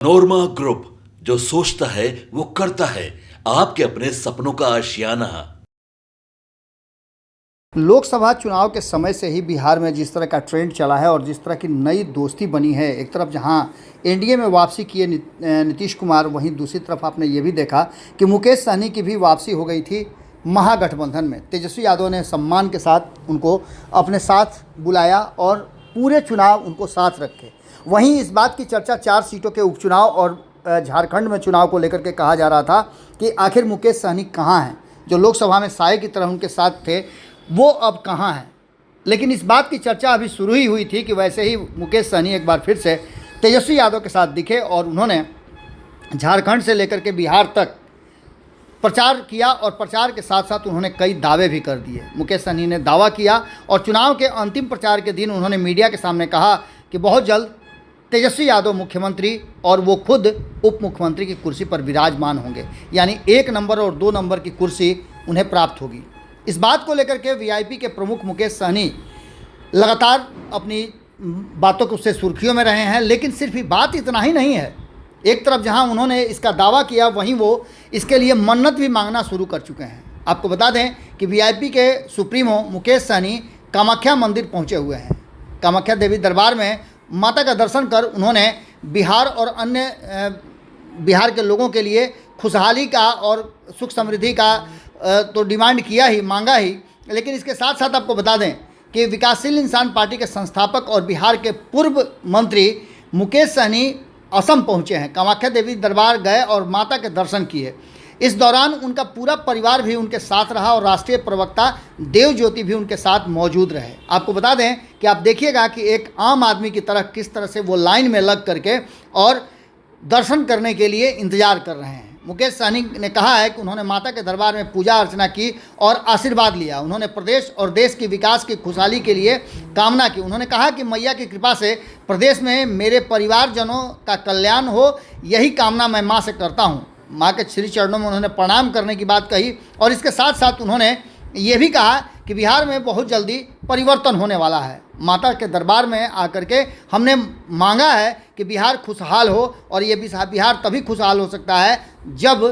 नोरमा group, जो सोचता है वो करता है। आपके अपने सपनों का आशियाना। लोकसभा चुनाव के समय से ही बिहार में जिस तरह का ट्रेंड चला है और जिस तरह की नई दोस्ती बनी है, एक तरफ जहां एनडीए में वापसी किए नीतीश कुमार, वहीं दूसरी तरफ आपने ये भी देखा कि मुकेश सहनी की भी वापसी हो गई थी महागठबंधन में। तेजस्वी यादव ने सम्मान के साथ उनको अपने साथ बुलाया और पूरे चुनाव उनको साथ रखे। वहीं इस बात की चर्चा 4 सीटों के उपचुनाव और झारखंड में चुनाव को लेकर के कहा जा रहा था कि आखिर मुकेश सहनी कहाँ हैं, जो लोकसभा में साये की तरह उनके साथ थे, वो अब कहाँ हैं। लेकिन इस बात की चर्चा अभी शुरू ही हुई थी कि वैसे ही मुकेश सहनी एक बार फिर से तेजस्वी यादव के साथ दिखे और उन्होंने झारखंड से लेकर के बिहार तक प्रचार किया और प्रचार के साथ साथ उन्होंने कई दावे भी कर दिए। मुकेश सहनी ने दावा किया और चुनाव के अंतिम प्रचार के दिन उन्होंने मीडिया के सामने कहा कि बहुत जल्द तेजस्वी यादव मुख्यमंत्री और वो खुद उप मुख्यमंत्री की कुर्सी पर विराजमान होंगे, यानी 1 नंबर और 2 नंबर की कुर्सी उन्हें प्राप्त होगी। इस बात को लेकर के वीआईपी के प्रमुख मुकेश सहनी लगातार अपनी बातों को से सुर्खियों में रहे हैं। लेकिन सिर्फ ही बात इतना ही नहीं है, एक तरफ जहां उन्होंने इसका दावा किया, वहीं वो इसके लिए मन्नत भी मांगना शुरू कर चुके हैं। आपको बता दें कि वीआईपी के सुप्रीमो मुकेश सहनी कामाख्या मंदिर पहुंचे हुए हैं। कामाख्या देवी दरबार में माता का दर्शन कर उन्होंने बिहार और अन्य बिहार के लोगों के लिए खुशहाली का और सुख समृद्धि का तो डिमांड किया ही, मांगा ही। लेकिन इसके साथ साथ आपको बता दें कि विकासशील इंसान पार्टी के संस्थापक और बिहार के पूर्व मंत्री मुकेश सहनी असम पहुंचे हैं, कामाख्या देवी दरबार गए और माता के दर्शन किए। इस दौरान उनका पूरा परिवार भी उनके साथ रहा और राष्ट्रीय प्रवक्ता देव ज्योति भी उनके साथ मौजूद रहे। आपको बता दें कि आप देखिएगा कि एक आम आदमी की तरह किस तरह से वो लाइन में लग करके और दर्शन करने के लिए इंतजार कर रहे हैं। मुकेश सहनी ने कहा है कि उन्होंने माता के दरबार में पूजा अर्चना की और आशीर्वाद लिया। उन्होंने प्रदेश और देश की विकास की खुशहाली के लिए कामना की। उन्होंने कहा कि मैया की कृपा से प्रदेश में मेरे परिवारजनों का कल्याण हो, यही कामना मैं माँ से करता हूँ। माँ के श्री चरणों में उन्होंने प्रणाम करने की बात कही और इसके साथ साथ उन्होंने ये भी कहा कि बिहार में बहुत जल्दी परिवर्तन होने वाला है। माता के दरबार में आकर के हमने मांगा है कि बिहार खुशहाल हो और ये बिहार तभी खुशहाल हो सकता है जब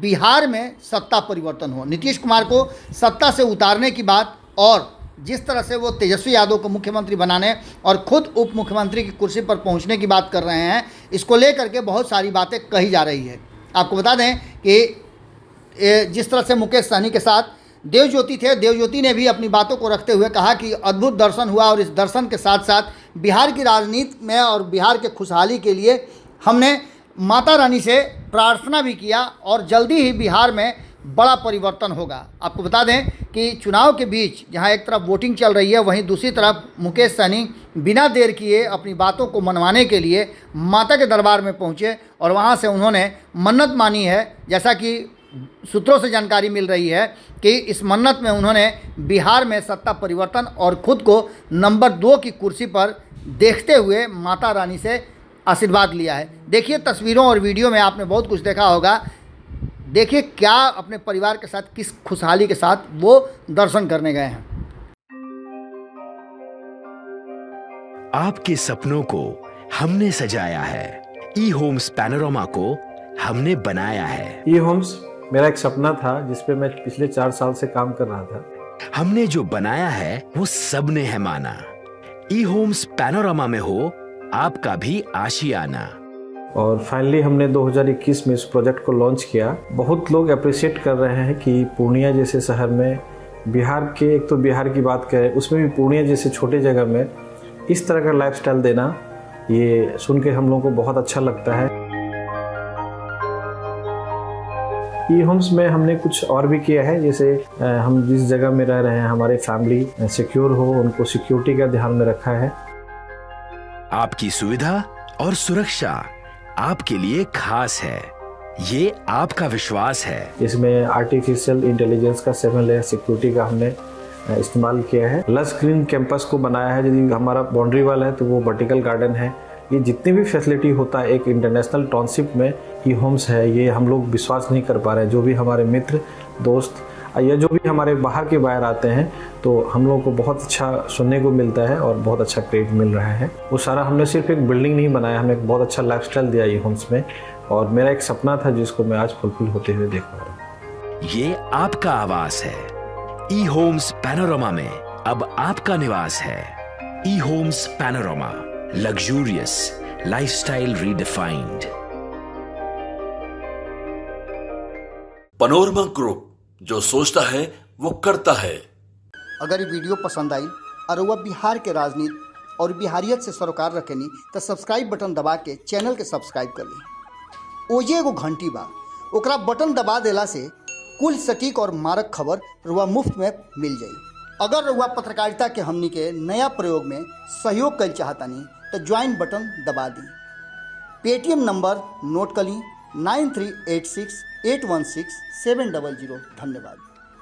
बिहार में सत्ता परिवर्तन हो। नीतीश कुमार को सत्ता से उतारने की बात और जिस तरह से वो तेजस्वी यादव को मुख्यमंत्री बनाने और खुद उप मुख्यमंत्री की कुर्सी पर पहुंचने की बात कर रहे हैं, इसको लेकर के बहुत सारी बातें कही जा रही है। आपको बता दें कि जिस तरह से मुकेश सहनी के साथ देव ज्योति थे, देव ज्योति ने भी अपनी बातों को रखते हुए कहा कि अद्भुत दर्शन हुआ और इस दर्शन के साथ साथ बिहार की राजनीति में और बिहार के खुशहाली के लिए हमने माता रानी से प्रार्थना भी किया और जल्दी ही बिहार में बड़ा परिवर्तन होगा। आपको बता दें कि चुनाव के बीच जहां एक तरफ वोटिंग चल रही है, वहीं दूसरी तरफ मुकेश सहनी बिना देर किए अपनी बातों को मनवाने के लिए माता के दरबार में पहुंचे और वहां से उन्होंने मन्नत मानी है। जैसा कि सूत्रों से जानकारी मिल रही है कि इस मन्नत में उन्होंने बिहार में सत्ता परिवर्तन और खुद को नंबर 2 की कुर्सी पर देखते हुए माता रानी से आशीर्वाद लिया है। देखिए तस्वीरों और वीडियो में आपने बहुत कुछ देखा होगा। देखिए क्या अपने परिवार के साथ किस खुशहाली के साथ वो दर्शन करने गए हैं। आपके सपनों को हमने सजाया है, ई होम्स पैनोरामा को हमने बनाया है। ई होम्स मेरा एक सपना था जिस पे मैं पिछले 4 साल से काम कर रहा था। हमने जो बनाया है वो सबने है माना। ई होम्स पैनोरामा में हो आपका भी आशियाना। और फाइनली हमने 2021 में इस प्रोजेक्ट को लॉन्च किया। बहुत लोग अप्रिशिएट कर रहे हैं कि पूर्णिया जैसे शहर में बिहार के, एक तो बिहार की बात करें उसमें भी पूर्णिया जैसे छोटे जगह में इस तरह का लाइफस्टाइल देना, ये सुन के हम लोगों को बहुत अच्छा लगता है। ई होम्स में हमने कुछ और भी किया है, जैसे हम जिस जगह में रह रहे हैं हमारे फैमिली सिक्योर हो, उनको सिक्योरिटी का ध्यान में रखा है। आपकी सुविधा और सुरक्षा आपके लिए खास है, ये आपका विश्वास है। इसमें आर्टिफिशियल इंटेलिजेंस का 7 लेयर सिक्योरिटी का हमने इस्तेमाल किया है। लश ग्रीन कैंपस को बनाया है। यदि हमारा बाउंड्री वाल है तो वो वर्टिकल गार्डन है। ये जितनी भी फैसिलिटी होता है एक इंटरनेशनल टाउनशिप में ई होम्स है, ये हम लोग विश्वास नहीं कर पा रहे हैं। जो भी हमारे मित्र दोस्त या जो भी हमारे बाहर के बायर आते हैं तो हम लोगों को बहुत अच्छा सुनने को मिलता है और बहुत अच्छा क्रेडिट मिल रहा है। वो सारा हमने सिर्फ एक बिल्डिंग नहीं बनाया, हमने एक बहुत अच्छा लाइफस्टाइल दिया ई होम्स में, और मेरा एक सपना था जिसको मैं आज फुलफिल होते हुए देख पा रहा हूँ। ये आपका आवास है। ई होम्स पैनोरामा में अब आपका निवास है। E Homes Panorama, luxurious lifestyle redefined. Panorama group, जो सोचता है वो करता है। अगर ये वीडियो पसंद आई और वह बिहार के राजनीति और बिहारियत से सरोकार रखेनी तो सब्सक्राइब बटन दबा के चैनल के सब्सक्राइब कर ली। ओजे एगो घंटी बा, ओकरा बटन दबा देला से कुल सटीक और मारक खबर रुआ मुफ्त में मिल जाई। अगर रुआ पत्रकारिता के हमनी के नया प्रयोग में सहयोग कर चाहतानी तो ज्वाइन बटन दबा दी। पेटीएम नंबर नोट कर ली 9386816700। धन्यवाद।